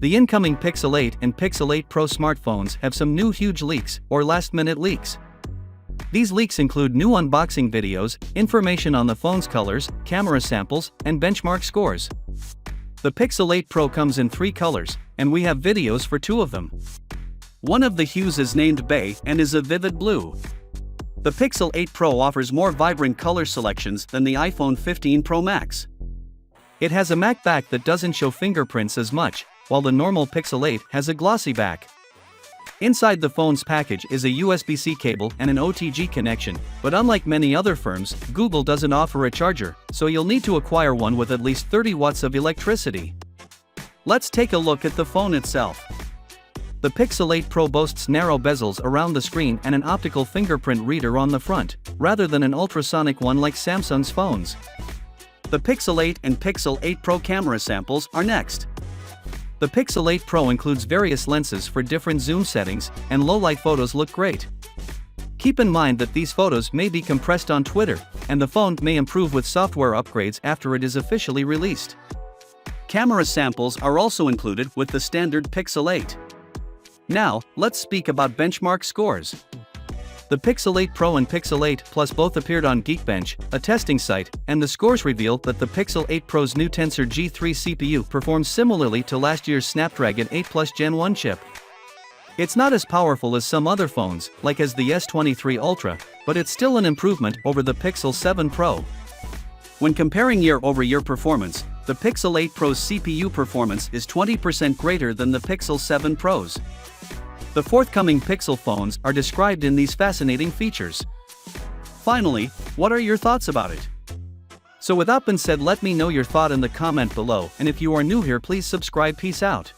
The incoming Pixel 8 and Pixel 8 Pro smartphones have some new huge leaks, or last-minute leaks. These leaks include new unboxing videos, information on the phone's colors, camera samples, and benchmark scores. The Pixel 8 Pro comes in 3 colors, and we have videos for 2 of them. One of the hues is named Bay and is a vivid blue. The Pixel 8 Pro offers more vibrant color selections than the iPhone 15 Pro Max. It has a matte back that doesn't show fingerprints as much, while the normal Pixel 8 has a glossy back. Inside the phone's package is a USB-C cable and an OTG connection, but unlike many other firms, Google doesn't offer a charger, so you'll need to acquire one with at least 30 watts of electricity. Let's take a look at the phone itself. The Pixel 8 Pro boasts narrow bezels around the screen and an optical fingerprint reader on the front, rather than an ultrasonic one like Samsung's phones. The Pixel 8 and Pixel 8 Pro camera samples are next. The Pixel 8 Pro includes various lenses for different zoom settings, and low-light photos look great. Keep in mind that these photos may be compressed on Twitter, and the phone may improve with software upgrades after it is officially released. Camera samples are also included with the standard Pixel 8. Now, let's speak about benchmark scores. The Pixel 8 Pro and Pixel 8 Plus both appeared on Geekbench, a testing site, and the scores reveal that the Pixel 8 Pro's new Tensor G3 CPU performs similarly to last year's Snapdragon 8 Plus Gen 1 chip. It's not as powerful as some other phones, like as the S23 Ultra, but it's still an improvement over the Pixel 7 Pro. When comparing year-over-year performance, the Pixel 8 Pro's CPU performance is 20% greater than the Pixel 7 Pro's. The forthcoming Pixel phones are described in these fascinating features. Finally, what are your thoughts about it? So with that being said, let me know your thought in the comment below, and if you are new here, please subscribe. Peace out.